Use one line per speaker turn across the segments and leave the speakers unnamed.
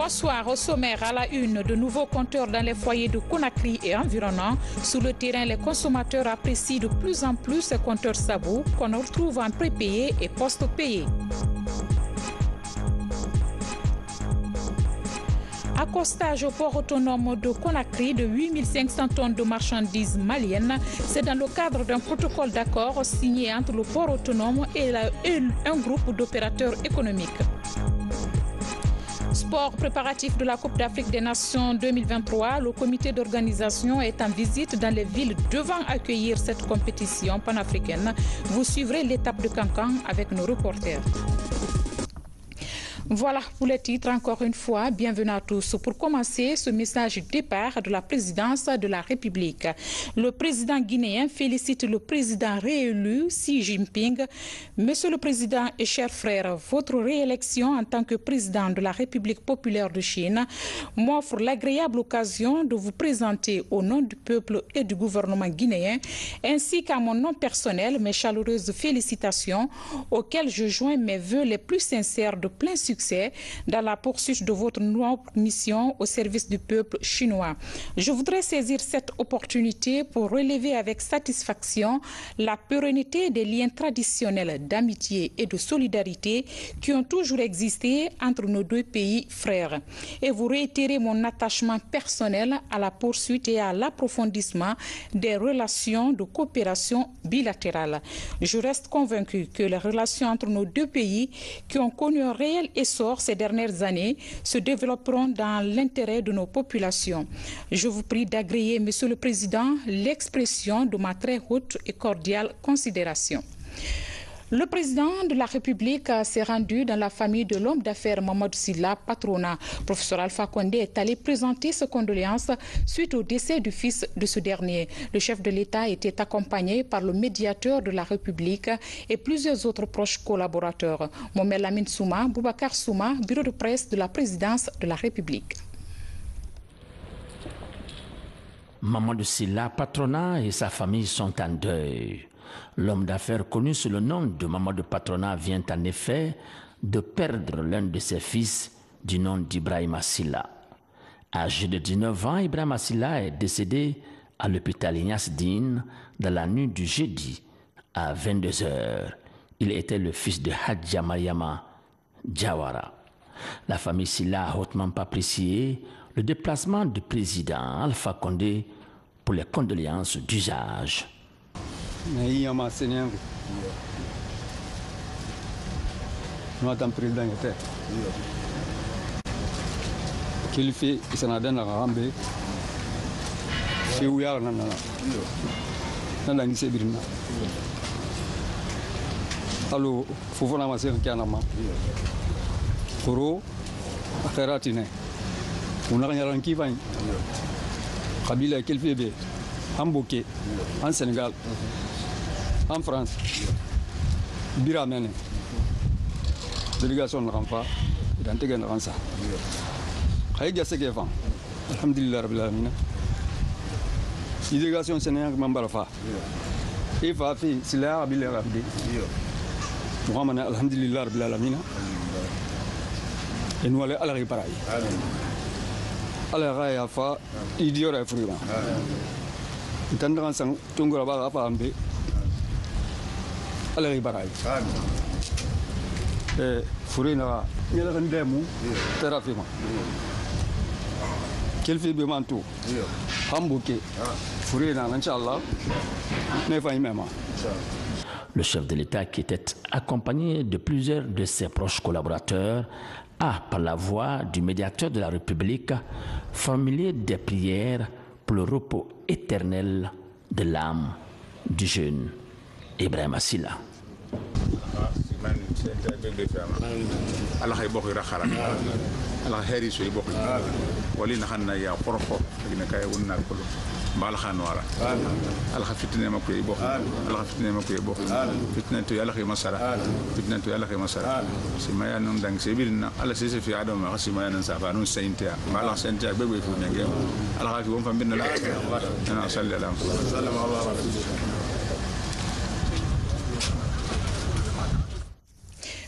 Bonsoir. Au sommaire, à la une, de nouveaux compteurs dans les foyers de Conakry et environnants. Sur le terrain, les consommateurs apprécient de plus en plus ces compteurs Sabou qu'on retrouve en prépayé et post-payé. Accostage au port autonome de Conakry de 8500 tonnes de marchandises maliennes. C'est dans le cadre d'un protocole d'accord signé entre le port autonome et un groupe d'opérateurs économiques. Sport préparatif de la Coupe d'Afrique des Nations 2023. Le comité d'organisation est en visite dans les villes devant accueillir cette compétition panafricaine. Vous suivrez l'étape de Cancan avec nos reporters. Voilà pour les titres encore une fois. Bienvenue à tous. Pour commencer, ce message départ de la présidence de la République. Le président guinéen félicite le président réélu Xi Jinping. Monsieur le président et chers frères, votre réélection en tant que président de la République populaire de Chine m'offre l'agréable occasion de vous présenter au nom du peuple et du gouvernement guinéen, ainsi qu'à mon nom personnel, mes chaleureuses félicitations auxquelles je joins mes vœux les plus sincères de plein succès dans la poursuite de votre noble mission au service du peuple chinois. Je voudrais saisir cette opportunité pour relever avec satisfaction la pérennité des liens traditionnels d'amitié et de solidarité qui ont toujours existé entre nos deux pays frères et vous réitérer mon attachement personnel à la poursuite et à l'approfondissement des relations de coopération bilatérale. Je reste convaincu que les relations entre nos deux pays qui ont connu un réel essor ces dernières années se développeront dans l'intérêt de nos populations. Je vous prie d'agréer, Monsieur le Président, l'expression de ma très haute et cordiale considération. Le président de la République s'est rendu dans la famille de l'homme d'affaires Mamadou Sylla Patrona. Professeur Alpha Condé est allé présenter ses condoléances suite au décès du fils de ce dernier. Le chef de l'État était accompagné par le médiateur de la République et plusieurs autres proches collaborateurs. Mohamed Lamine Souma, Boubacar Souma, bureau de presse de la présidence de la République.
Mamadou Sylla Patrona et sa famille sont en deuil. L'homme d'affaires connu sous le nom de Mamadou Patrona vient en effet de perdre l'un de ses fils du nom d'Ibrahima Sylla. Âgé de 19 ans, Ibrahima Sylla est décédé à l'hôpital Ignace Dine dans la nuit du jeudi à 22h. Il était le fils de Hadja Mariama Diawara. La famille Sylla a hautement apprécié le déplacement du président Alpha Condé pour les condoléances d'usage.
Naiyama Sénégal. Nous attendons le président. Qu'il fait, il s'en a donné à Rambe. C'est où il y a un an. Dans la lycée Birna. Alors, il faut voir ma sœur qui est en amont. Koro, Akheratine. On a rien qui va. Kabila, qu'il fait bien. En Bokeh, en Sénégal. En France, Biramene, délégation de l'enfant, et d'intégrer l'enfant. Aïe, c'est que fan. Alhamdulillah, Rabbil Alamin. Délégation sénégalaise, Mambalfa. Et Fafi, c'est là, Rabbil Alamin. Mohamed, Alhamdulillah, Rabbil Alamin. Et nous allons à la réparer. À la réparer, il y aura un fruit. Et tant que nous Tungo là-bas, à Ambe. Allah ribaray furina yela kan demu terafima kelfi be mantu hambuke furina inchallah ne fa imama.
Le chef de l'État, qui était accompagné de plusieurs de ses proches collaborateurs, a, par la voix du médiateur de la République, formulé des prières pour le repos éternel de l'âme du jeune Ibrahima Sylla.
Allah hay bokk raxara Allah heri so bokk wali na xanna ya porfo dina kay wonna ko mbal xanwara Allah fitne ma koy bokk Allah fitne ma koy bokk fitne to yalla xima sara fitne to yalla xima sara si maya non dang se bilna Allah se fi adam ma xasi maya nan safa non saintia mbal saintia bebe fu ne ngem Allah fi won fam binna la ana sallallahu alaihi wasallam.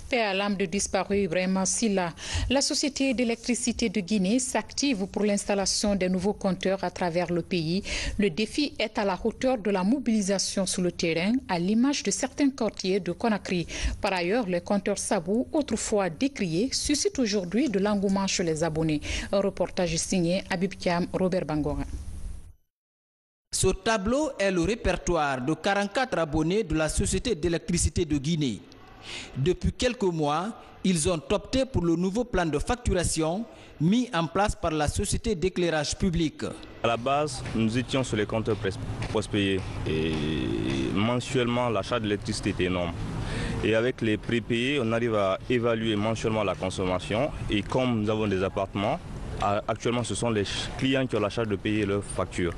Paix à l'âme de disparu Ibrahima Silla. La Société d'électricité de Guinée s'active pour l'installation des nouveaux compteurs à travers le pays. Le défi est à la hauteur de la mobilisation sur le terrain, à l'image de certains quartiers de Conakry. Par ailleurs, les compteurs Sabou, autrefois décriés, suscitent aujourd'hui de l'engouement chez les abonnés. Un reportage signé Habib Kiam, Robert Bangora.
Ce tableau est le répertoire de 44 abonnés de la Société d'électricité de Guinée. Depuis quelques mois, ils ont opté pour le nouveau plan de facturation mis en place par la Société d'éclairage public.
À la base, nous étions sur les compteurs post-payés et mensuellement l'achat d'électricité était énorme. Et avec les prépayés, on arrive à évaluer mensuellement la consommation et comme nous avons des appartements, actuellement ce sont les clients qui ont la charge de payer leurs factures.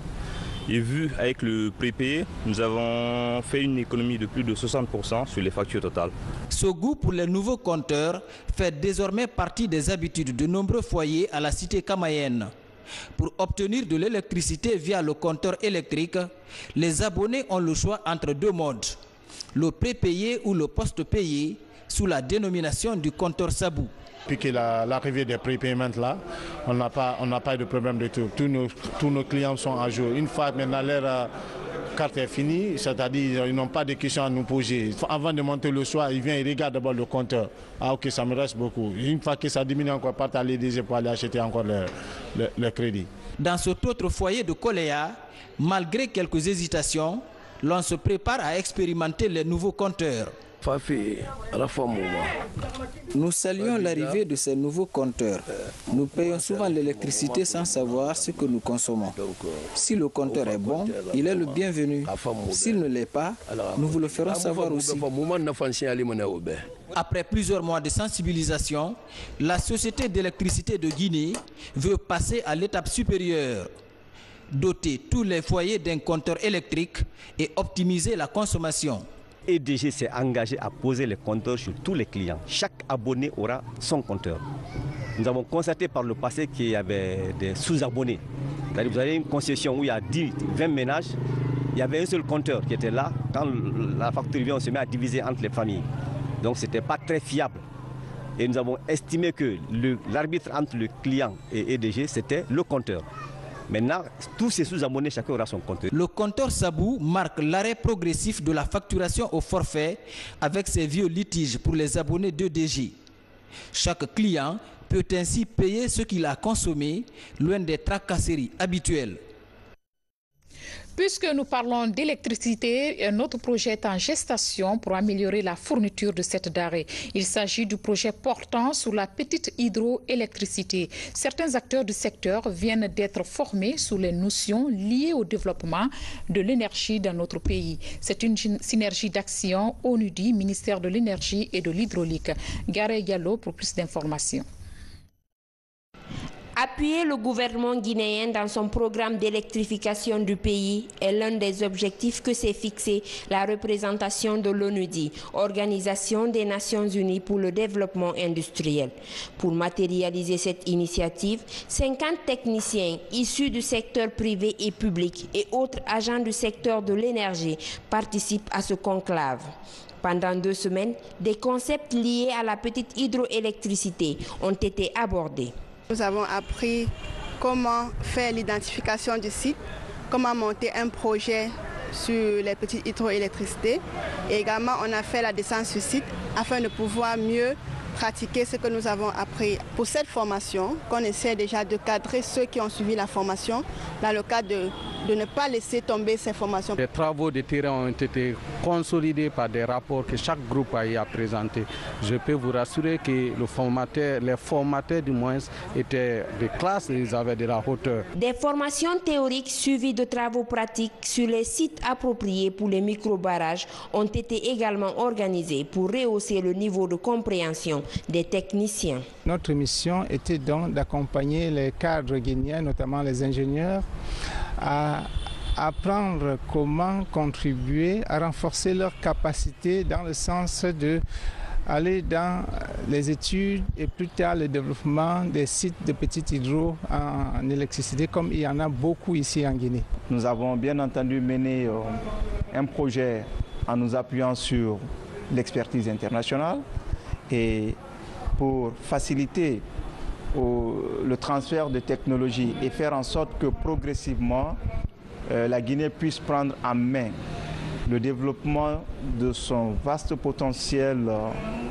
Et vu avec le prépayé, nous avons fait une économie de plus de 60% sur les factures totales.
Ce goût pour les nouveaux compteurs fait désormais partie des habitudes de nombreux foyers à la cité kamayenne. Pour obtenir de l'électricité via le compteur électrique, les abonnés ont le choix entre deux modes, le prépayé ou le post-payé, sous la dénomination du compteur Sabou.
Depuis l'arrivée des prépaiements là, on n'a pas de problème du tout. Tous nos clients sont à jour. Une fois maintenant leur carte est finie, c'est-à-dire ils n'ont pas de questions à nous poser. Avant de monter le soir, ils viennent et regardent d'abord le compteur. Ah ok, ça me reste beaucoup. Une fois que ça diminue encore, partent à l'EDG pour aller acheter encore le crédit.
Dans cet autre foyer de Koléa, malgré quelques hésitations, l'on se prépare à expérimenter les nouveaux compteurs. Nous saluons l'arrivée de ces nouveaux compteurs. Nous payons souvent l'électricité sans savoir ce que nous consommons. Si le compteur est bon, il est le bienvenu. S'il ne l'est pas, nous vous le ferons savoir aussi. Après plusieurs mois de sensibilisation, la Société d'électricité de Guinée veut passer à l'étape supérieure. Doter tous les foyers d'un compteur électrique et optimiser la consommation.
EDG s'est engagé à poser les compteurs sur tous les clients. Chaque abonné aura son compteur. Nous avons constaté par le passé qu'il y avait des sous-abonnés. Vous avez une concession où il y a 10-20 ménages, il y avait un seul compteur qui était là. Quand la facture vient, on se met à diviser entre les familles. Donc ce n'était pas très fiable. Et nous avons estimé que l'arbitre entre le client et EDG, c'était le compteur. Maintenant, tous ces sous-abonnés, chacun aura son compteur.
Le compteur Sabou marque l'arrêt progressif de la facturation au forfait avec ses vieux litiges pour les abonnés d'EDG. Chaque client peut ainsi payer ce qu'il a consommé, loin des tracasseries habituelles.
Puisque nous parlons d'électricité, notre projet est en gestation pour améliorer la fourniture de cette denrée. Il s'agit du projet portant sur la petite hydroélectricité. Certains acteurs du secteur viennent d'être formés sur les notions liées au développement de l'énergie dans notre pays. C'est une synergie d'action ONUDI, ministère de l'énergie et de l'hydraulique. Gare Diallo pour plus d'informations.
Appuyer le gouvernement guinéen dans son programme d'électrification du pays est l'un des objectifs que s'est fixé la représentation de l'ONUDI, Organisation des Nations Unies pour le développement industriel. Pour matérialiser cette initiative, 50 techniciens issus du secteur privé et public et autres agents du secteur de l'énergie participent à ce conclave. Pendant 2 semaines, des concepts liés à la petite hydroélectricité ont été abordés.
Nous avons appris comment faire l'identification du site, comment monter un projet sur les petites hydroélectricités. Et également, on a fait la descente sur site afin de pouvoir mieux pratiquer ce que nous avons appris. Pour cette formation, qu'on essaie déjà de cadrer ceux qui ont suivi la formation dans le cadre de ne pas laisser tomber ces formations.
Les travaux de terrain ont été consolidés par des rapports que chaque groupe a eu à présenter. Je peux vous rassurer que les formateurs du moins étaient de classe et ils avaient de la hauteur.
Des formations théoriques suivies de travaux pratiques sur les sites appropriés pour les micro-barrages ont été également organisées pour rehausser le niveau de compréhension des techniciens.
Notre mission était donc d'accompagner les cadres guinéens, notamment les ingénieurs, à apprendre comment contribuer à renforcer leurs capacités dans le sens d'aller dans les études et plus tard le développement des sites de petites hydro en électricité, comme il y en a beaucoup ici en Guinée.
Nous avons bien entendu mené un projet en nous appuyant sur l'expertise internationale Et pour faciliter le transfert de technologies et faire en sorte que progressivement la Guinée puisse prendre en main le développement de son vaste potentiel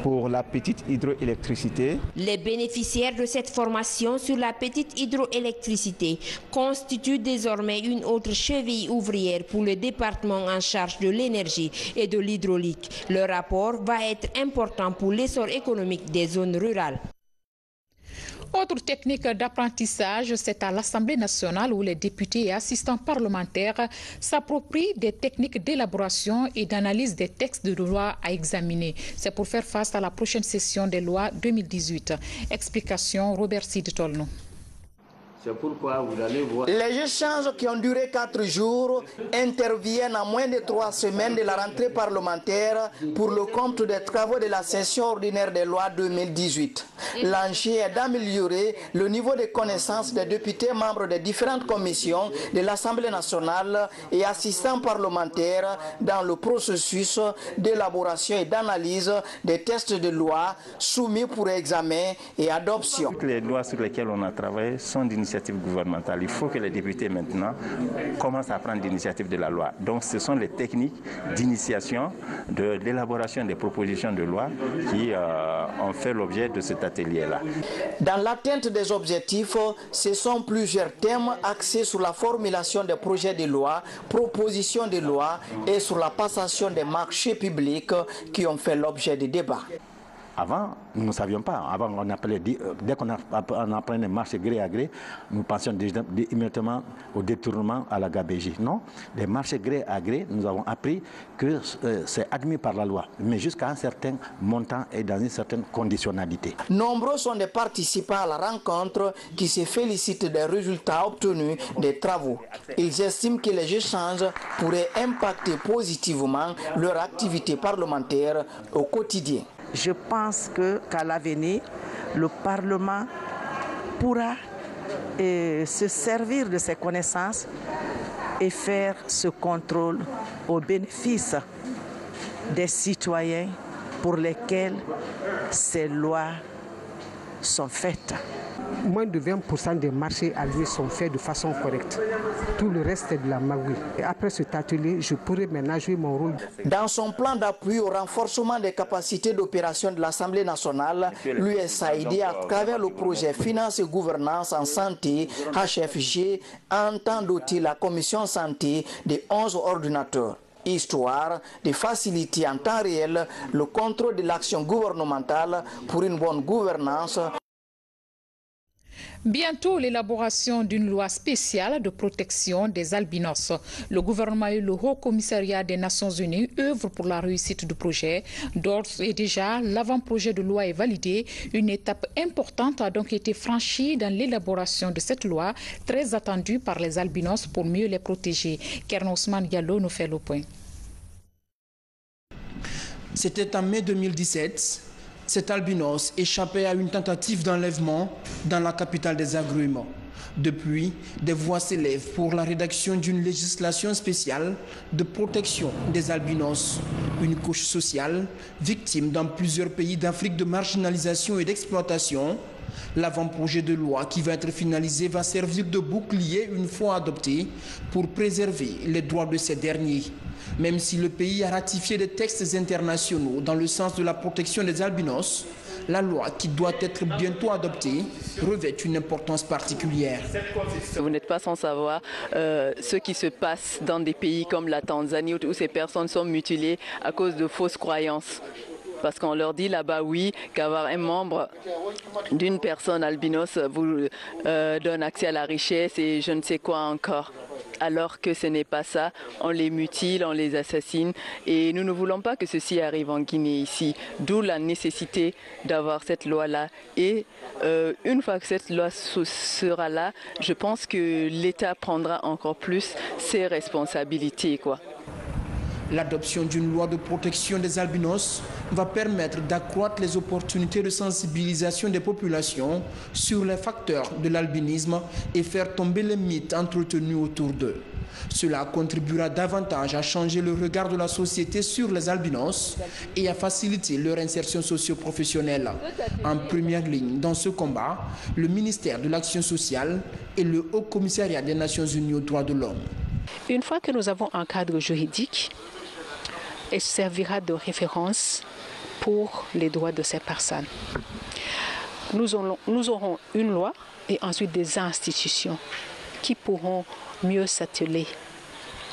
pour la petite hydroélectricité.
Les bénéficiaires de cette formation sur la petite hydroélectricité constituent désormais une autre cheville ouvrière pour le département en charge de l'énergie et de l'hydraulique. Leur apport va être important pour l'essor économique des zones rurales.
Autre technique d'apprentissage, c'est à l'Assemblée nationale où les députés et assistants parlementaires s'approprient des techniques d'élaboration et d'analyse des textes de loi à examiner. C'est pour faire face à la prochaine session des lois 2018. Explication Robert Siditolno.
C'est pourquoi vous allez voir.
Les échanges qui ont duré 4 jours interviennent à moins de 3 semaines de la rentrée parlementaire pour le compte des travaux de la session ordinaire des lois 2018. L'enjeu est d'améliorer le niveau de connaissance des députés membres des différentes commissions de l'Assemblée nationale et assistants parlementaires dans le processus d'élaboration et d'analyse des textes de loi soumis pour examen et adoption.
Toutes les lois sur lesquelles on a travaillé sont d'initiative gouvernementale. Il faut que les députés maintenant commencent à prendre l'initiative de la loi. Donc ce sont les techniques d'initiation, de l'élaboration des propositions de loi qui ont fait l'objet de cet atelier-là.
Dans l'atteinte des objectifs, ce sont plusieurs thèmes axés sur la formulation des projets de loi, propositions de loi et sur la passation des marchés publics qui ont fait l'objet des débats.
Avant, nous ne savions pas. Avant, on appelait, dès qu'on apprenait marché gré à gré, nous pensions immédiatement au détournement, à la gabégie. Non, les marchés gré à gré, nous avons appris que c'est admis par la loi, mais jusqu'à un certain montant et dans une certaine conditionnalité.
Nombreux sont les participants à la rencontre qui se félicitent des résultats obtenus des travaux. Ils estiment que les échanges pourraient impacter positivement leur activité parlementaire au quotidien.
Je pense qu'à l'avenir, le Parlement pourra se servir de ses connaissances et faire ce contrôle au bénéfice des citoyens pour lesquels ces lois sont faites.
Moins de 20% des marchés alloués sont faits de façon correcte. Tout le reste est de la magouille. Et après cet atelier, je pourrai maintenant jouer mon rôle.
Dans son plan d'appui au renforcement des capacités d'opération de l'Assemblée nationale, l'USAID, à travers le projet Finance et Gouvernance en Santé, HFG, entend doter la Commission Santé de 11 ordinateurs, histoire de faciliter en temps réel le contrôle de l'action gouvernementale pour une bonne gouvernance.
Bientôt l'élaboration d'une loi spéciale de protection des albinos. Le gouvernement et le Haut Commissariat des Nations Unies œuvrent pour la réussite du projet. D'ores et déjà, l'avant-projet de loi est validé. Une étape importante a donc été franchie dans l'élaboration de cette loi, très attendue par les albinos pour mieux les protéger. Kerno Ousmane Diallo nous fait le point.
C'était en mai 2017. Cet albinos échappait à une tentative d'enlèvement dans la capitale des agrumes. Depuis, des voix s'élèvent pour la rédaction d'une législation spéciale de protection des albinos, une couche sociale victime dans plusieurs pays d'Afrique de marginalisation et d'exploitation. L'avant-projet de loi qui va être finalisé va servir de bouclier une fois adopté pour préserver les droits de ces derniers. Même si le pays a ratifié des textes internationaux dans le sens de la protection des albinos, la loi qui doit être bientôt adoptée revêt une importance particulière.
Vous n'êtes pas sans savoir ce qui se passe dans des pays comme la Tanzanie où ces personnes sont mutilées à cause de fausses croyances. Parce qu'on leur dit là-bas, oui, qu'avoir un membre d'une personne albinos vous donne accès à la richesse et je ne sais quoi encore. Alors que ce n'est pas ça, on les mutile, on les assassine et nous ne voulons pas que ceci arrive en Guinée ici. D'où la nécessité d'avoir cette loi-là et une fois que cette loi sera là, je pense que l'État prendra encore plus ses responsabilités, quoi.
L'adoption d'une loi de protection des albinos va permettre d'accroître les opportunités de sensibilisation des populations sur les facteurs de l'albinisme et faire tomber les mythes entretenus autour d'eux. Cela contribuera davantage à changer le regard de la société sur les albinos et à faciliter leur insertion socio-professionnelle. En première ligne dans ce combat, le ministère de l'Action sociale et le Haut Commissariat des Nations Unies aux droits de l'homme.
Une fois que nous avons un cadre juridique, il servira de référence pour les droits de ces personnes. Nous aurons une loi et ensuite des institutions qui pourront mieux s'atteler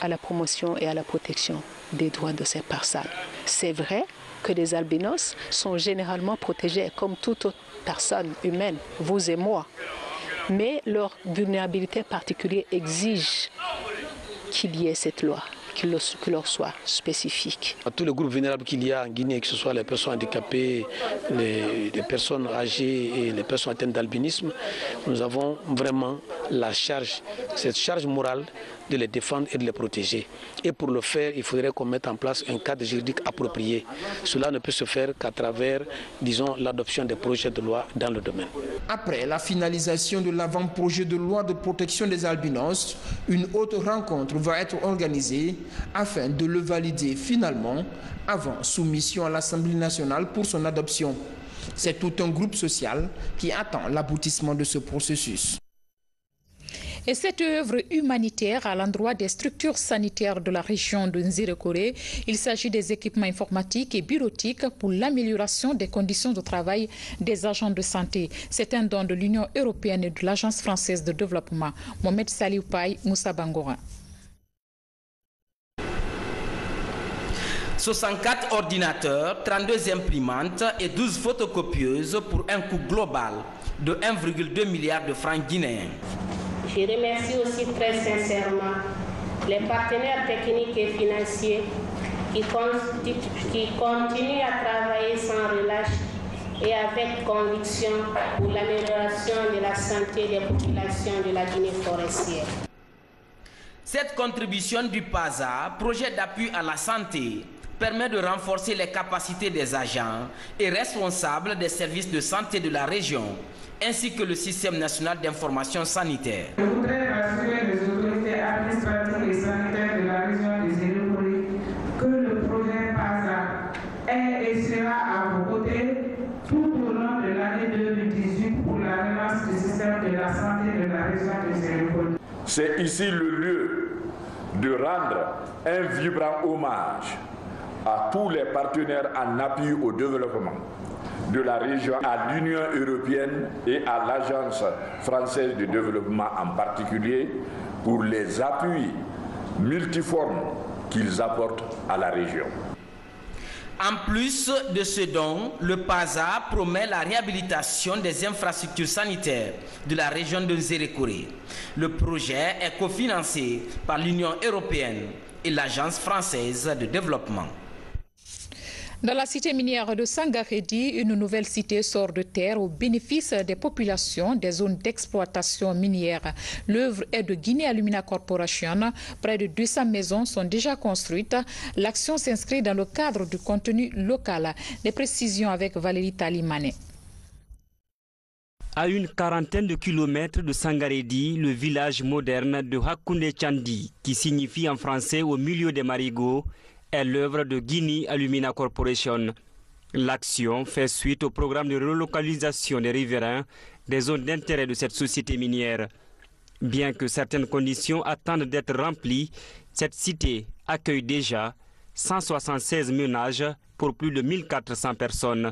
à la promotion et à la protection des droits de ces personnes. C'est vrai que les albinos sont généralement protégés comme toute autre personne humaine, vous et moi, mais leur vulnérabilité particulière exige qu'il y ait cette loi qui leur soit spécifique.
À tous les groupes vulnérables qu'il y a en Guinée, que ce soit les personnes handicapées, les personnes âgées et les personnes atteintes d'albinisme, nous avons vraiment la charge, cette charge morale de les défendre et de les protéger. Et pour le faire, il faudrait qu'on mette en place un cadre juridique approprié. Cela ne peut se faire qu'à travers, disons, l'adoption des projets de loi dans le domaine.
Après la finalisation de l'avant-projet de loi de protection des albinos, une autre rencontre va être organisée afin de le valider finalement avant soumission à l'Assemblée nationale pour son adoption. C'est tout un groupe social qui attend l'aboutissement de ce processus.
Et cette œuvre humanitaire à l'endroit des structures sanitaires de la région de Nzerekore, il s'agit des équipements informatiques et bureautiques pour l'amélioration des conditions de travail des agents de santé. C'est un don de l'Union européenne et de l'Agence française de développement. Mohamed Salih Paye, Moussa Bangora.
64 ordinateurs, 32 imprimantes et 12 photocopieuses pour un coût global de 1,2 milliard de francs guinéens.
Je remercie aussi très sincèrement les partenaires techniques et financiers qui continuent à travailler sans relâche et avec conviction pour l'amélioration de la santé des populations de la Guinée forestière.
Cette contribution du PASA, projet d'appui à la santé, permet de renforcer les capacités des agents et responsables des services de santé de la région, ainsi que le système national d'information sanitaire.
Je voudrais rassurer les autorités administratives et sanitaires de la région de Nzerekore que le projet PASA est et sera à vos côtés tout au long de l'année 2018 pour la relance du système de la santé de la région de Nzerekore.
C'est ici le lieu de rendre un vibrant hommage à tous les partenaires en appui au développement de la région, à l'Union européenne et à l'Agence française de développement en particulier, pour les appuis multiformes qu'ils apportent à la région.
En plus de ce don, le PASA promet la réhabilitation des infrastructures sanitaires de la région de Nzerekore. Le projet est cofinancé par l'Union européenne et l'Agence française de développement.
Dans la cité minière de Sangaredi, une nouvelle cité sort de terre au bénéfice des populations des zones d'exploitation minière. L'œuvre est de Guinée Alumina Corporation. Près de 200 maisons sont déjà construites. L'action s'inscrit dans le cadre du contenu local. Les précisions avec Valérie Talimane.
À une quarantaine de kilomètres de Sangaredi, le village moderne de Hakoundé Chandi, qui signifie en français au milieu des marigots, est l'œuvre de Guinée Alumina Corporation. L'action fait suite au programme de relocalisation des riverains des zones d'intérêt de cette société minière. Bien que certaines conditions attendent d'être remplies, cette cité accueille déjà 176 ménages pour plus de 1400 personnes.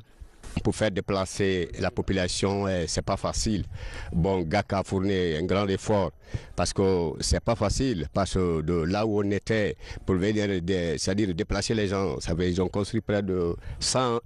Pour faire déplacer la population, c'est pas facile. Bon, GAC a fourni un grand effort parce que c'est pas facile. Parce que de là où on était, pour venir, c'est-à-dire déplacer les gens, ils ont construit près de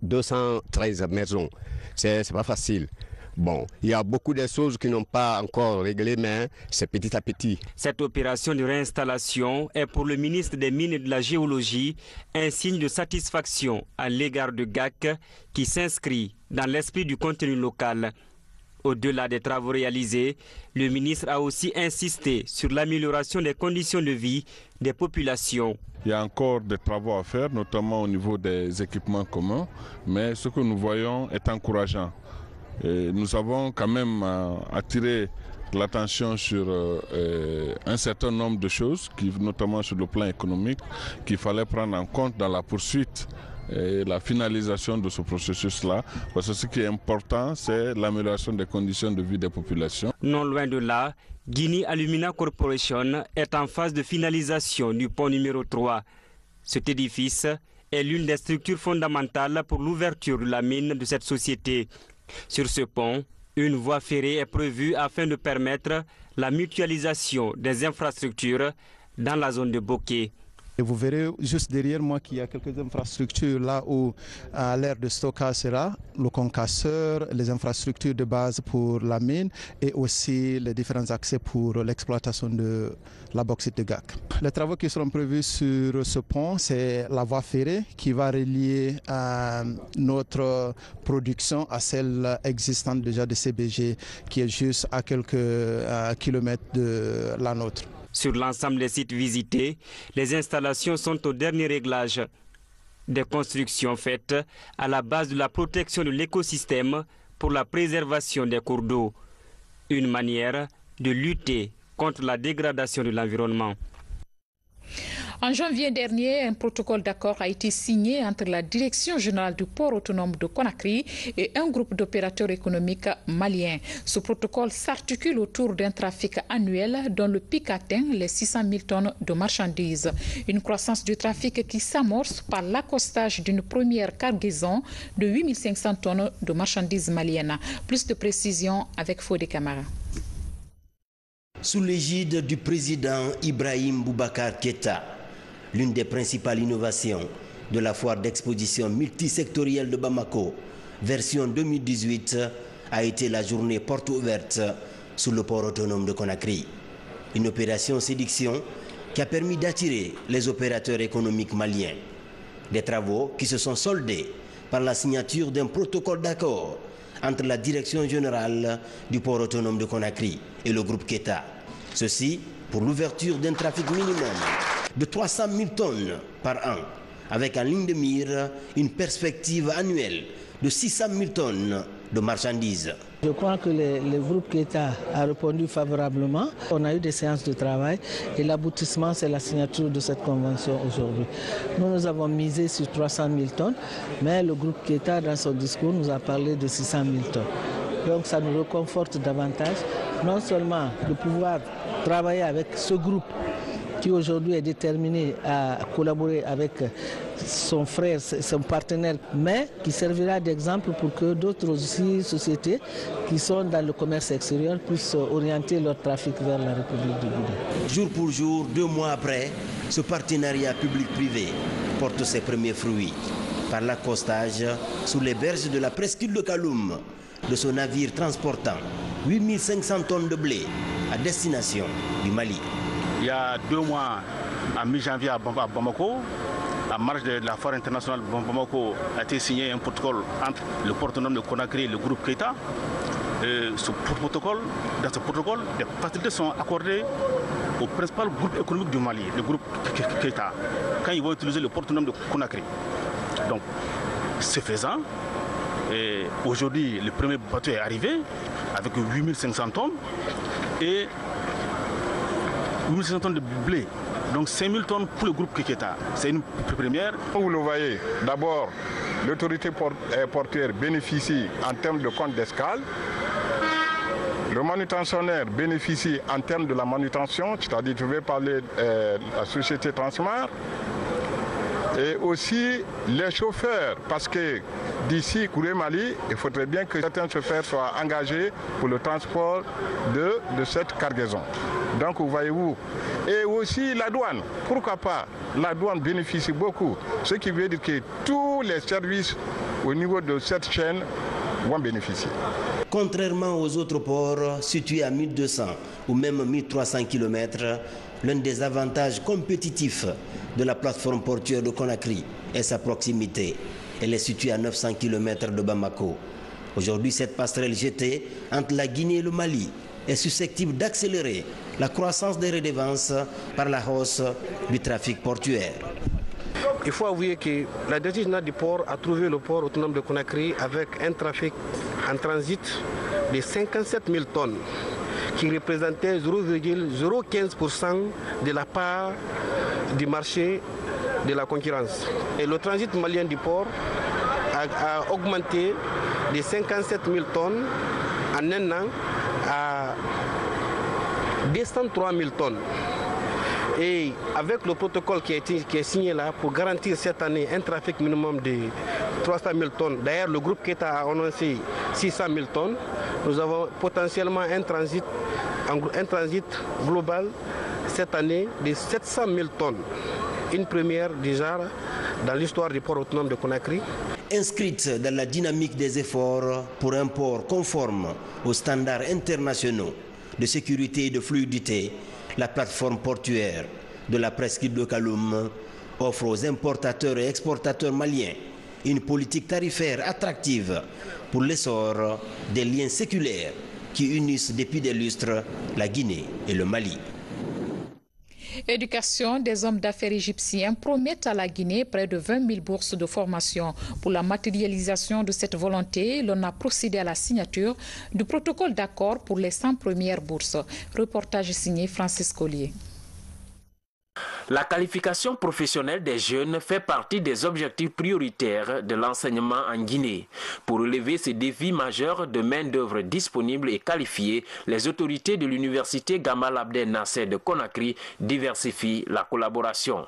213 maisons. C'est pas facile. Bon, il y a beaucoup de choses qui n'ont pas encore réglé, mais c'est petit à petit.
Cette opération de réinstallation est pour le ministre des Mines et de la Géologie un signe de satisfaction à l'égard de GAC qui s'inscrit dans l'esprit du contenu local. Au-delà des travaux réalisés, le ministre a aussi insisté sur l'amélioration des conditions de vie des populations.
Il y a encore des travaux à faire, notamment au niveau des équipements communs, mais ce que nous voyons est encourageant. Et nous avons quand même attiré l'attention sur un certain nombre de choses, notamment sur le plan économique, qu'il fallait prendre en compte dans la poursuite et la finalisation de ce processus-là, parce que ce qui est important, c'est l'amélioration des conditions de vie des populations.
Non loin de là, Guinea Alumina Corporation est en phase de finalisation du pont numéro 3. Cet édifice est l'une des structures fondamentales pour l'ouverture de la mine de cette société. Sur ce pont, une voie ferrée est prévue afin de permettre la mutualisation des infrastructures dans la zone de Bokeh.
Et vous verrez juste derrière moi qu'il y a quelques infrastructures là où l'aire de stockage sera, le concasseur, les infrastructures de base pour la mine et aussi les différents accès pour l'exploitation de la bauxite de GAC. Les travaux qui seront prévus sur ce pont, c'est la voie ferrée qui va relier notre production à celle existante déjà de CBG qui est juste à quelques kilomètres de la nôtre.
Sur l'ensemble des sites visités, les installations sont au dernier réglage. Des constructions faites à la base de la protection de l'écosystème pour la préservation des cours d'eau. Une manière de lutter contre la dégradation de l'environnement.
En janvier dernier, un protocole d'accord a été signé entre la Direction générale du port autonome de Conakry et un groupe d'opérateurs économiques maliens. Ce protocole s'articule autour d'un trafic annuel dont le pic atteint les 600 000 tonnes de marchandises. Une croissance du trafic qui s'amorce par l'accostage d'une première cargaison de 8 500 tonnes de marchandises maliennes. Plus de précisions avec Fodé Camara.
Sous l'égide du président Ibrahim Boubacar Keïta, l'une des principales innovations de la foire d'exposition multisectorielle de Bamako, version 2018, a été la journée porte ouverte sous le port autonome de Conakry. Une opération séduction qui a permis d'attirer les opérateurs économiques maliens. Des travaux qui se sont soldés par la signature d'un protocole d'accord entre la Direction générale du port autonome de Conakry et le groupe Keïta. Ceci pour l'ouverture d'un trafic minimum de 300 000 tonnes par an, avec en ligne de mire une perspective annuelle de 600 000 tonnes de marchandises.
Je crois que le groupe Keïta a répondu favorablement. On a eu des séances de travail et l'aboutissement, c'est la signature de cette convention aujourd'hui. Nous avons misé sur 300 000 tonnes, mais le groupe Keïta, dans son discours, nous a parlé de 600 000 tonnes. Donc ça nous réconforte davantage, non seulement de pouvoir travailler avec ce groupe qui aujourd'hui est déterminé à collaborer avec son frère, son partenaire, mais qui servira d'exemple pour que d'autres aussi sociétés qui sont dans le commerce extérieur puissent orienter leur trafic vers la République du Guinée.
Jour pour jour, 2 mois après, ce partenariat public-privé porte ses premiers fruits par l'accostage sous les berges de la presqu'île de Kaloum de ce navire transportant 8 500 tonnes de blé à destination du Mali.
Il y a 2 mois, en mi-janvier à Bamako, à marge de la foire internationale de Bamako, a été signé un protocole entre le port autonome de Conakry et le groupe Keïta. Dans ce protocole, des facilités sont accordées au principal groupe économique du Mali, le groupe Keïta, quand ils vont utiliser le port autonome de Conakry. Donc, ce faisant, aujourd'hui, le premier bateau est arrivé avec 8 500 tonnes et 8 500 tonnes de blé. Donc 5 000 tonnes pour le groupe Keïta. C'est une première.
Vous le voyez, d'abord, l'autorité portuaire bénéficie en termes de compte d'escale. Le manutentionnaire bénéficie en termes de la manutention, c'est-à-dire je vais parler de la société Transmar. Et aussi les chauffeurs, parce que d'ici Kouré-Mali, il faudrait bien que certains chauffeurs soient engagés pour le transport de cette cargaison. Donc vous voyez-vous. Et aussi la douane, pourquoi pas? La douane bénéficie beaucoup, ce qui veut dire que tous les services au niveau de cette chaîne vont bénéficier.
Contrairement aux autres ports situés à 1200 ou même 1300 km, l'un des avantages compétitifs de la plateforme portuaire de Conakry est sa proximité. Elle est située à 900 km de Bamako. Aujourd'hui, cette passerelle jetée entre la Guinée et le Mali est susceptible d'accélérer la croissance des redevances par la hausse du trafic portuaire.
Il faut avouer que la Direction générale du port a trouvé le port autonome de Conakry avec un trafic en transit de 57 000 tonnes qui représentait 0,015% de la part du marché de la concurrence. Et le transit malien du port a augmenté de 57 000 tonnes en un an à 203 000 tonnes. Et avec le protocole qui est signé là pour garantir cette année un trafic minimum de 300 000 tonnes, d'ailleurs le groupe Keta a annoncé 600 000 tonnes, nous avons potentiellement un transit global cette année de 700 000 tonnes. Une première déjà dans l'histoire du port autonome de Conakry.
Inscrite dans la dynamique des efforts pour un port conforme aux standards internationaux de sécurité et de fluidité, la plateforme portuaire de la presqu'île de Kaloum offre aux importateurs et exportateurs maliens une politique tarifaire attractive pour l'essor des liens séculaires qui unissent depuis des lustres la Guinée et le Mali.
Éducation, des hommes d'affaires égyptiens promettent à la Guinée près de 20 000 bourses de formation. Pour la matérialisation de cette volonté, l'on a procédé à la signature du protocole d'accord pour les 100 premières bourses. Reportage signé Francis Collier.
La qualification professionnelle des jeunes fait partie des objectifs prioritaires de l'enseignement en Guinée. Pour relever ces défis majeurs de main-d'œuvre disponible et qualifiée, les autorités de l'université Gamal Abdel Nasser de Conakry diversifient la collaboration.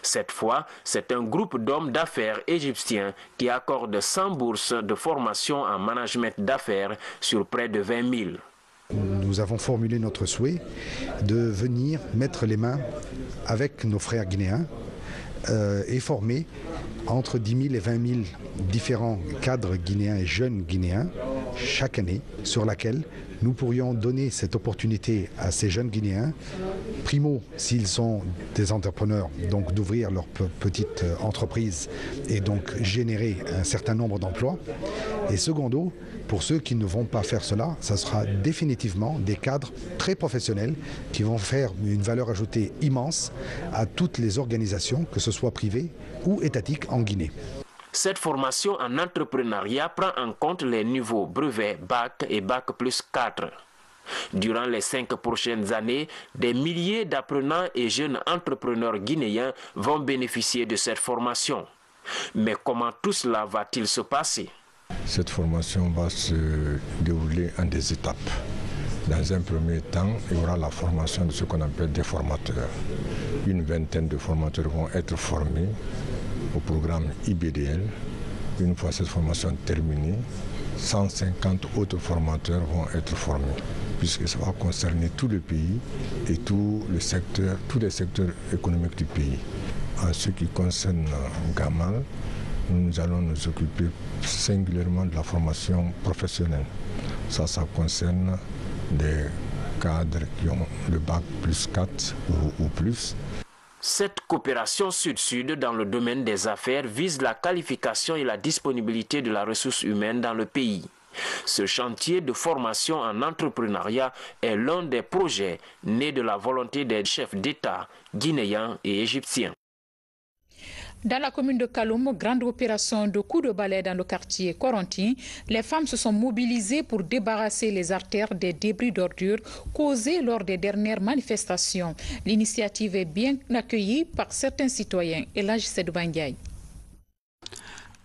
Cette fois, c'est un groupe d'hommes d'affaires égyptiens qui accorde 100 bourses de formation en management d'affaires sur près de 20 000.
Nous avons formulé notre souhait de venir mettre les mains avec nos frères guinéens et former entre 10 000 et 20 000 différents cadres guinéens et jeunes guinéens chaque année, sur laquelle nous pourrions donner cette opportunité à ces jeunes Guinéens, primo, s'ils sont des entrepreneurs, donc d'ouvrir leur petite entreprise et donc générer un certain nombre d'emplois, et secondo, pour ceux qui ne vont pas faire cela, ça sera définitivement des cadres très professionnels qui vont faire une valeur ajoutée immense à toutes les organisations, que ce soit privées ou étatiques en Guinée.
Cette formation en entrepreneuriat prend en compte les niveaux brevet, bac et bac plus 4. Durant les 5 prochaines années, des milliers d'apprenants et jeunes entrepreneurs guinéens vont bénéficier de cette formation. Mais comment tout cela va-t-il se passer?
Cette formation va se dérouler en des étapes. Dans un premier temps, il y aura la formation de ce qu'on appelle des formateurs. Une vingtaine de formateurs vont être formés au programme IBDL. Une fois cette formation terminée, 150 autres formateurs vont être formés, puisque ça va concerner tout le pays et tous les secteurs économiques du pays. En ce qui concerne Gamal, nous allons nous occuper singulièrement de la formation professionnelle. Ça concerne des cadres qui ont le bac plus 4 ou plus.
Cette coopération sud-sud dans le domaine des affaires vise la qualification et la disponibilité de la ressource humaine dans le pays. Ce chantier de formation en entrepreneuriat est l'un des projets nés de la volonté des chefs d'État guinéens et égyptiens.
Dans la commune de Kaloum, grande opération de coups de balai dans le quartier Corentin, les femmes se sont mobilisées pour débarrasser les artères des débris d'ordures causés lors des dernières manifestations. L'initiative est bien accueillie par certains citoyens. Elhadji Seydou Bandiaye.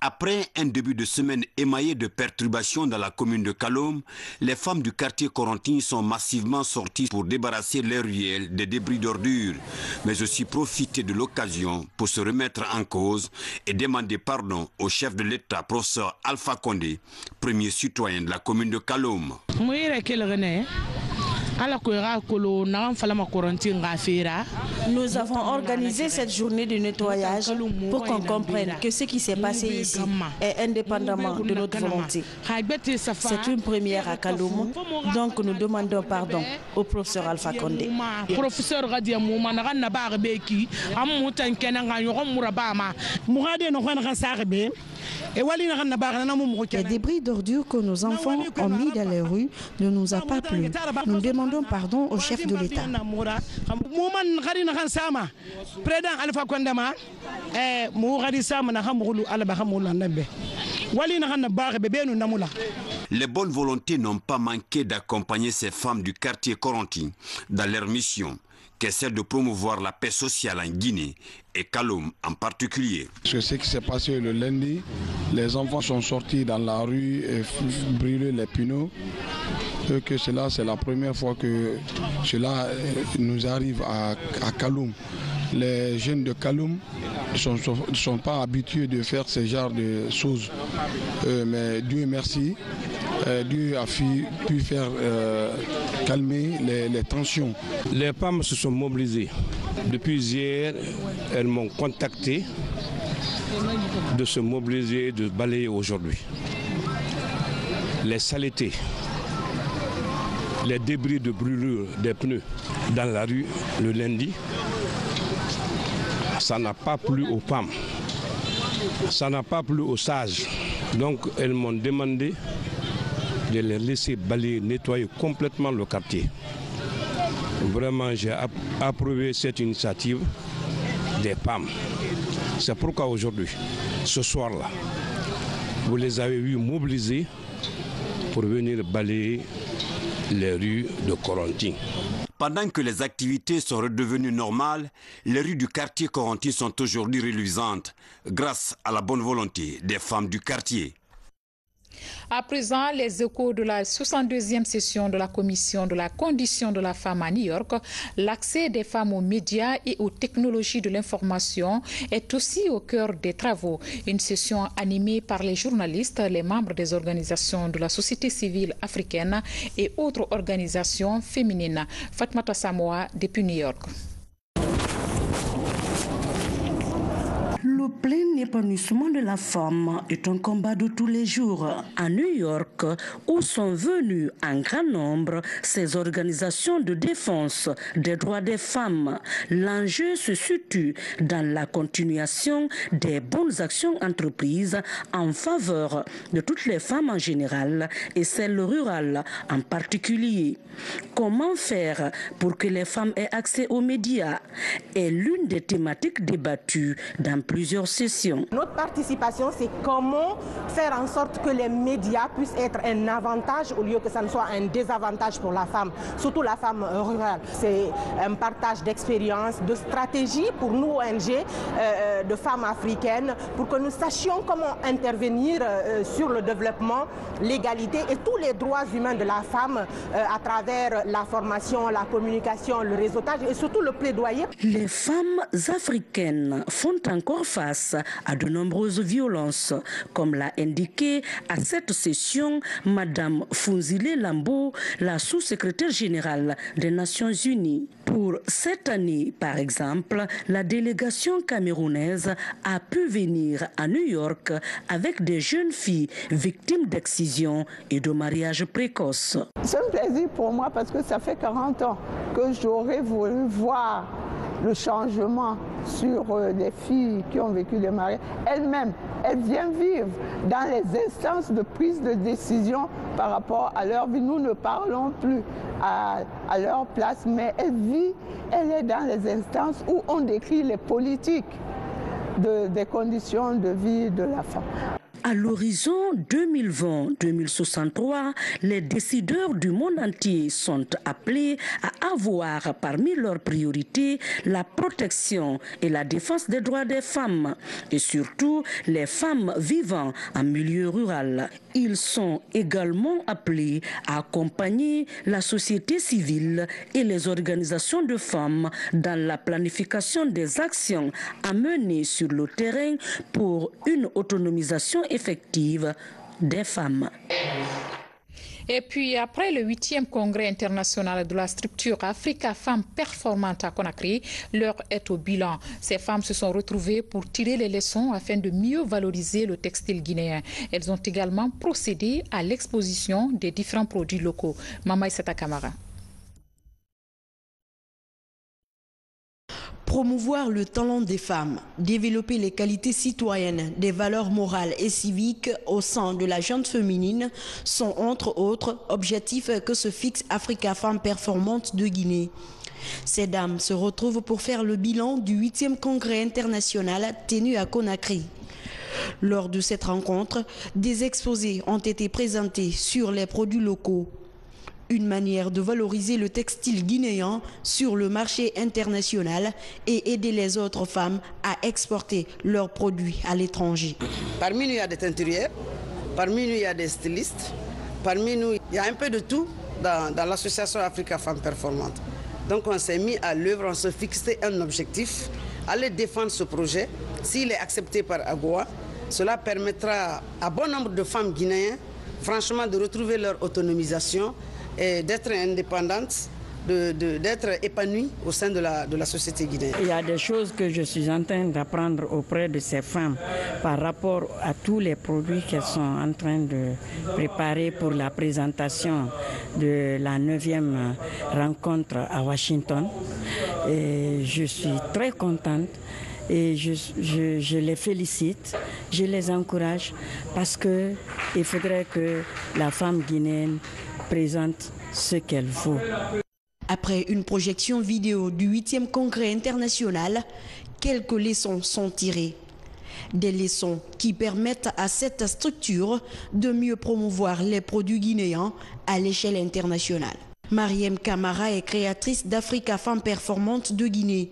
Après un début de semaine émaillé de perturbations dans la commune de Kaloum, les femmes du quartier Corentin sont massivement sorties pour débarrasser les ruelles des débris d'ordures, mais aussi profiter de l'occasion pour se remettre en cause et demander pardon au chef de l'État, professeur Alpha Condé, premier citoyen de la commune de Kaloum.
Nous avons organisé cette journée de nettoyage pour qu'on comprenne que ce qui s'est passé ici est indépendamment de notre volonté. C'est une première à Kaloum, donc nous demandons pardon au professeur Alpha Condé.
Les débris d'ordures que nos enfants ont mis dans les rues ne nous a pas plu. Nous demandons pardon au chef de l'État.
Les bonnes volontés n'ont pas manqué d'accompagner ces femmes du quartier Corentin dans leur mission, qui est celle de promouvoir la paix sociale en Guinée et Kaloum en particulier.
Ce qui s'est passé le lundi, les enfants sont sortis dans la rue et brûlé les pneus. Et que cela, c'est la première fois que cela nous arrive à Kaloum. Les jeunes de Kaloum ne sont pas habitués de faire ce genre de choses. Mais Dieu merci, Dieu a pu faire calmer les tensions.
Les femmes se sont mobilisées. Depuis hier, elles m'ont contacté de se mobiliser, de balayer aujourd'hui. Les saletés, les débris de brûlure des pneus dans la rue le lundi, ça n'a pas plu aux femmes, ça n'a pas plu aux sages. Donc elles m'ont demandé de les laisser balayer, nettoyer complètement le quartier. Vraiment, j'ai approuvé cette initiative des femmes. C'est pourquoi aujourd'hui, ce soir-là, vous les avez vus mobilisés pour venir balayer les rues de Corentin.
Pendant que les activités sont redevenues normales, les rues du quartier Corentin sont aujourd'hui reluisantes grâce à la bonne volonté des femmes du quartier.
À présent, les échos de la 62e session de la Commission de la condition de la femme à New York, l'accès des femmes aux médias et aux technologies de l'information est aussi au cœur des travaux. Une session animée par les journalistes, les membres des organisations de la société civile africaine et autres organisations féminines. Fatmata Samoa, depuis New York.
Le plein épanouissement de la femme est un combat de tous les jours. À New York, où sont venues en grand nombre ces organisations de défense des droits des femmes, l'enjeu se situe dans la continuation des bonnes actions entreprises en faveur de toutes les femmes en général et celles rurales en particulier. Comment faire pour que les femmes aient accès aux médias est l'une des thématiques débattues dans plusieurs sessions.
Notre participation, c'est comment faire en sorte que les médias puissent être un avantage au lieu que ça ne soit un désavantage pour la femme, surtout la femme rurale. C'est un partage d'expériences, de stratégies pour nous, ONG, de femmes africaines, pour que nous sachions comment intervenir sur le développement, l'égalité et tous les droits humains de la femme à travers la formation, la communication, le réseautage et surtout le plaidoyer.
Les femmes africaines font encore face à de nombreuses violences, comme l'a indiqué à cette session Madame Funzile Lambo, la sous-secrétaire générale des Nations Unies. Pour cette année, par exemple, la délégation camerounaise a pu venir à New York avec des jeunes filles victimes d'excision et de mariage précoce.
C'est un plaisir pour moi parce que ça fait 40 ans que j'aurais voulu voir le changement sur les filles qui ont vécu des mariages. Elles-mêmes, elles viennent vivre dans les instances de prise de décision par rapport à leur vie. Nous ne parlons plus à leur place, mais elle est dans les instances où on décrit les politiques des conditions de vie de la femme.
À l'horizon 2020-2063, les décideurs du monde entier sont appelés à avoir parmi leurs priorités la protection et la défense des droits des femmes et surtout les femmes vivant en milieu rural. Ils sont également appelés à accompagner la société civile et les organisations de femmes dans la planification des actions à mener sur le terrain pour une autonomisation effective des femmes.
Et puis, après le 8e congrès international de la structure Africa Femmes Performantes à Conakry, l'heure est au bilan. Ces femmes se sont retrouvées pour tirer les leçons afin de mieux valoriser le textile guinéen. Elles ont également procédé à l'exposition des différents produits locaux. Mama Issata Kamara.
Promouvoir le talent des femmes, développer les qualités citoyennes, des valeurs morales et civiques au sein de la gente féminine sont entre autres objectifs que se fixe Africa Femmes Performantes de Guinée. Ces dames se retrouvent pour faire le bilan du 8e congrès international tenu à Conakry.
Lors de cette rencontre, des exposés ont été présentés sur les produits locaux. Une manière de valoriser le textile guinéen sur le marché international et aider les autres femmes à exporter leurs produits à l'étranger.
Parmi nous, il y a des teinturières, parmi nous, il y a des stylistes, parmi nous, il y a un peu de tout dans l'association Africa Femmes Performantes. Donc on s'est mis à l'œuvre, on s'est fixé un objectif, aller défendre ce projet. S'il est accepté par AGOA, cela permettra à bon nombre de femmes guinéennes, franchement, de retrouver leur autonomisation et d'être indépendantes, d'être épanouies au sein de la société guinéenne.
Il y a des choses que je suis en train d'apprendre auprès de ces femmes par rapport à tous les produits qu'elles sont en train de préparer pour la présentation de la 9e rencontre à Washington. Et je suis très contente. Et je les félicite, je les encourage parce qu'il faudrait que la femme guinéenne présente ce qu'elle vaut.
Après une projection vidéo du 8e congrès international, quelques leçons sont tirées. Des leçons qui permettent à cette structure de mieux promouvoir les produits guinéens à l'échelle internationale. Mariem Camara est créatrice d'Africa Femmes Performantes de Guinée.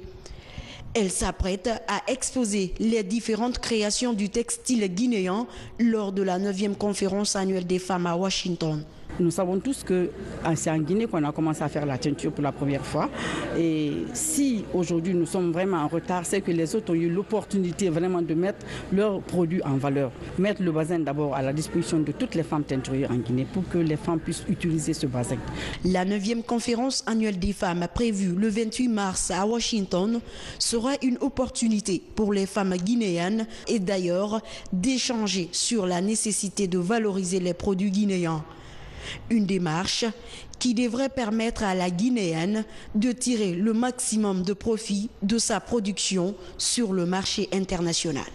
Elle s'apprête à exposer les différentes créations du textile guinéen lors de la 9e conférence annuelle des femmes à Washington.
Nous savons tous que c'est en Guinée qu'on a commencé à faire la teinture pour la première fois. Et si aujourd'hui nous sommes vraiment en retard, c'est que les autres ont eu l'opportunité vraiment de mettre leurs produits en valeur. Mettre le bazin d'abord à la disposition de toutes les femmes teinturières en Guinée pour que les femmes puissent utiliser ce bazin.
La 9e conférence annuelle des femmes prévue le 28 mars à Washington sera une opportunité pour les femmes guinéennes et d'ailleurs d'échanger sur la nécessité de valoriser les produits guinéens. Une démarche qui devrait permettre à la Guinéenne de tirer le maximum de profit de sa production sur le marché international.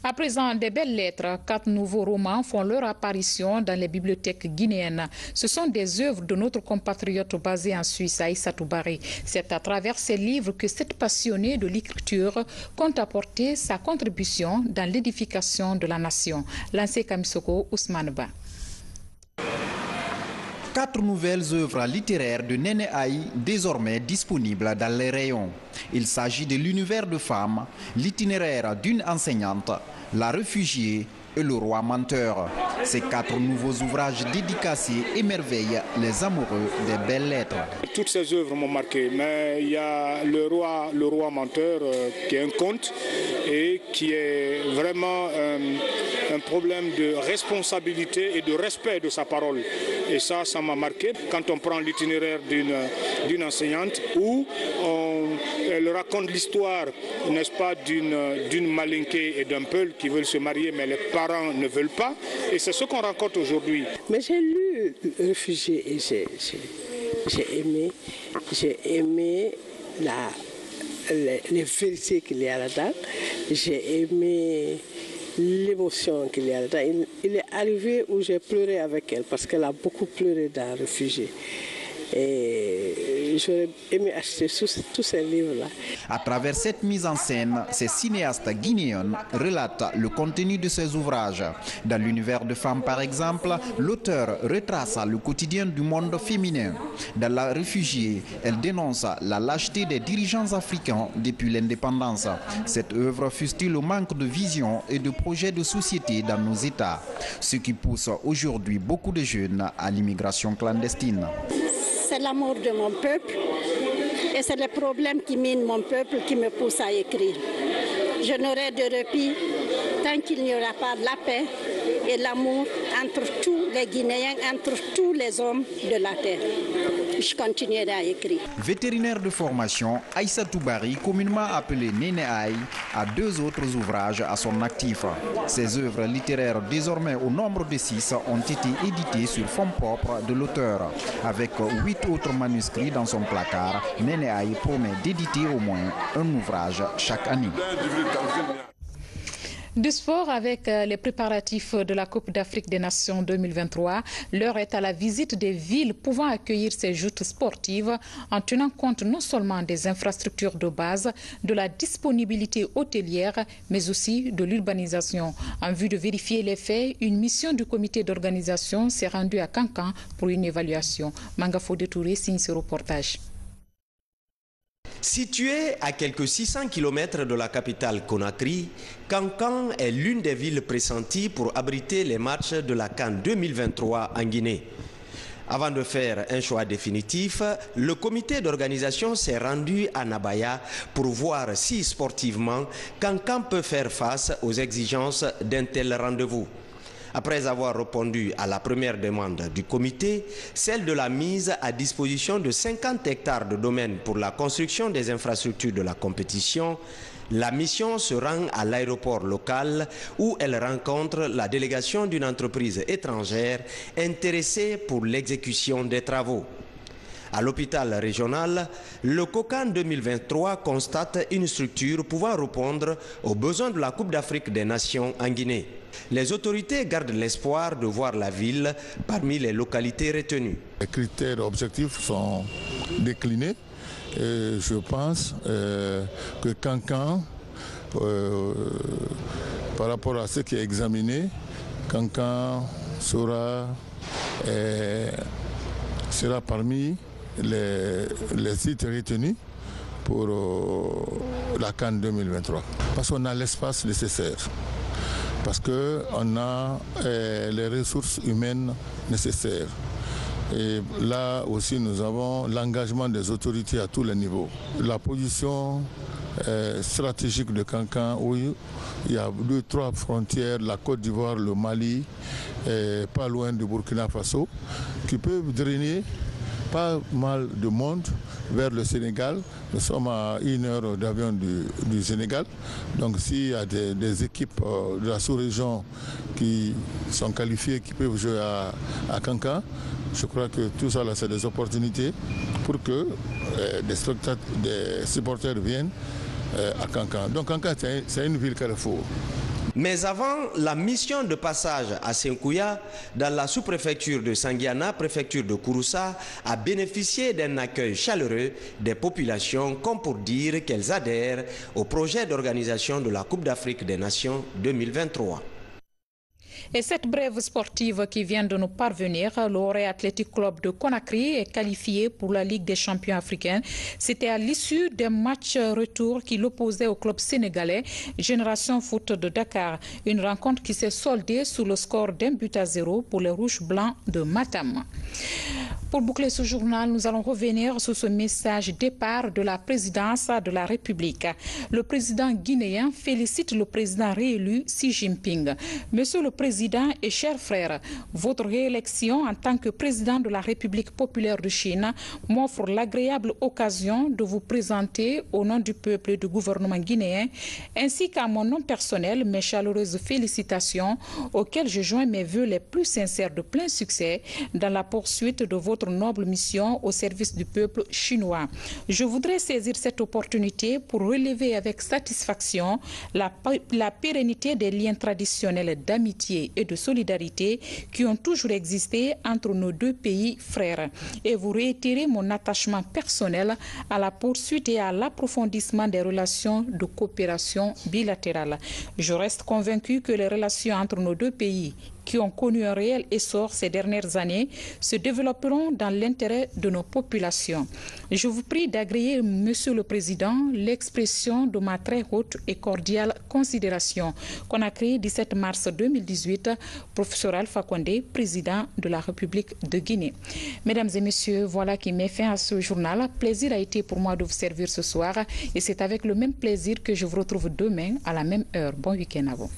À présent, des belles lettres, 4 nouveaux romans font leur apparition dans les bibliothèques guinéennes. Ce sont des œuvres de notre compatriote basé en Suisse, Aïssatou Barry. C'est à travers ces livres que cette passionnée de l'écriture compte apporter sa contribution dans l'édification de la nation. Lancé Kamisoko Ousmane Ba.
4 nouvelles œuvres littéraires de Néné Aï, désormais disponibles dans les rayons. Il s'agit de l'univers de femmes, l'itinéraire d'une enseignante, la réfugiée et le roi menteur. Ces 4 nouveaux ouvrages dédicacés émerveillent les amoureux des belles lettres.
Toutes ces œuvres m'ont marqué, mais il y a le roi menteur qui est un conte et qui est vraiment un problème de responsabilité et de respect de sa parole. Et ça m'a marqué quand on prend l'itinéraire d'une enseignante où elle raconte l'histoire, n'est-ce pas, d'une malinquée et d'un peul qui veulent se marier, mais les parents ne veulent pas. Et c'est ce qu'on rencontre aujourd'hui.
Mais j'ai lu Réfugié et j'ai aimé les vérités qu'il y a là-dedans. J'ai aimé l'émotion qu'il y a là-dedans. Il est arrivé où j'ai pleuré avec elle parce qu'elle a beaucoup pleuré dans Réfugié. Et j'aurais aimé acheter tous ces livres-là.
À travers cette mise en scène, ces cinéastes guinéens relatent le contenu de ces ouvrages. Dans l'univers de femmes, par exemple, l'auteur retrace le quotidien du monde féminin. Dans La Réfugiée, elle dénonce la lâcheté des dirigeants africains depuis l'indépendance. Cette œuvre fustille le manque de vision et de projets de société dans nos États, ce qui pousse aujourd'hui beaucoup de jeunes à l'immigration clandestine.
C'est l'amour de mon peuple et c'est les problèmes qui minent mon peuple qui me poussent à écrire. Je n'aurai de répit tant qu'il n'y aura pas de la paix et l'amour entre tous les Guinéens, entre tous les hommes de la terre. Je continuerai à écrire.
Vétérinaire de formation, Aïssatou Barry, communément appelée Néné Aï, a 2 autres ouvrages à son actif. Ses œuvres littéraires, désormais au nombre de 6, ont été éditées sur fonds propres de l'auteur. Avec 8 autres manuscrits dans son placard, Néné Aï promet d'éditer au moins un ouvrage chaque année.
Du sport avec les préparatifs de la Coupe d'Afrique des Nations 2023. L'heure est à la visite des villes pouvant accueillir ces joutes sportives en tenant compte non seulement des infrastructures de base, de la disponibilité hôtelière, mais aussi de l'urbanisation. En vue de vérifier les faits, une mission du comité d'organisation s'est rendue à Kankan pour une évaluation. Mangafo Touré signe ce reportage.
Située à quelques 600 km de la capitale Conakry, Kankan est l'une des villes pressenties pour abriter les matchs de la CAN 2023 en Guinée. Avant de faire un choix définitif, le comité d'organisation s'est rendu à Nabaya pour voir si sportivement Kankan peut faire face aux exigences d'un tel rendez-vous. Après avoir répondu à la première demande du comité, celle de la mise à disposition de 50 hectares de domaine pour la construction des infrastructures de la compétition, la mission se rend à l'aéroport local où elle rencontre la délégation d'une entreprise étrangère intéressée pour l'exécution des travaux. À l'hôpital régional, le COCAN 2023 constate une structure pouvant répondre aux besoins de la Coupe d'Afrique des Nations en Guinée. Les autorités gardent l'espoir de voir la ville parmi les localités retenues.
Les critères objectifs sont déclinés et je pense que Kankan, par rapport à ce qui est examiné, Kankan sera parmi les sites retenus pour la CAN 2023. Parce qu'on a l'espace nécessaire, parce qu'on a les ressources humaines nécessaires. Et là aussi, nous avons l'engagement des autorités à tous les niveaux. La position stratégique de Kankan, où il y a 2-3 frontières, la Côte d'Ivoire, le Mali, et pas loin du Burkina Faso, qui peuvent drainer pas mal de monde vers le Sénégal. Nous sommes à 1 heure d'avion du Sénégal. Donc s'il y a des équipes de la sous-région qui sont qualifiées, qui peuvent jouer à Kankan, je crois que tout ça, c'est des opportunités pour que des supporters viennent à Kankan. Donc Kankan, c'est une ville carrefour.
Mais avant la mission de passage à Senkouya, dans la sous-préfecture de Sangiana, préfecture de Kouroussa, a bénéficié d'un accueil chaleureux des populations, comme pour dire qu'elles adhèrent au projet d'organisation de la Coupe d'Afrique des Nations 2023.
Et cette brève sportive qui vient de nous parvenir, le Horé Athletic Club de Conakry est qualifié pour la Ligue des champions africains. C'était à l'issue d'un match retour qui l'opposait au club sénégalais Génération Foot de Dakar. Une rencontre qui s'est soldée sous le score d'1-0 pour les Rouges Blancs de Matam. Pour boucler ce journal, nous allons revenir sur ce message départ de la présidence de la République. Le président guinéen félicite le président réélu Xi Jinping. Monsieur le président et chers frères, votre réélection en tant que président de la République populaire de Chine m'offre l'agréable occasion de vous présenter au nom du peuple et du gouvernement guinéen, ainsi qu'à mon nom personnel, mes chaleureuses félicitations auxquelles je joins mes vœux les plus sincères de plein succès dans la poursuite de votre noble mission au service du peuple chinois. Je voudrais saisir cette opportunité pour relever avec satisfaction la pérennité des liens traditionnels d'amitié et de solidarité qui ont toujours existé entre nos deux pays frères et vous réitérer mon attachement personnel à la poursuite et à l'approfondissement des relations de coopération bilatérale. Je reste convaincu que les relations entre nos deux pays qui ont connu un réel essor ces dernières années se développeront dans l'intérêt de nos populations. Je vous prie d'agréer, Monsieur le Président, l'expression de ma très haute et cordiale considération. Conakry, 17 mars 2018, professeur Alpha Condé, président de la République de Guinée. Mesdames et messieurs, voilà qui met fin à ce journal. Plaisir a été pour moi de vous servir ce soir et c'est avec le même plaisir que je vous retrouve demain à la même heure. Bon week-end à vous.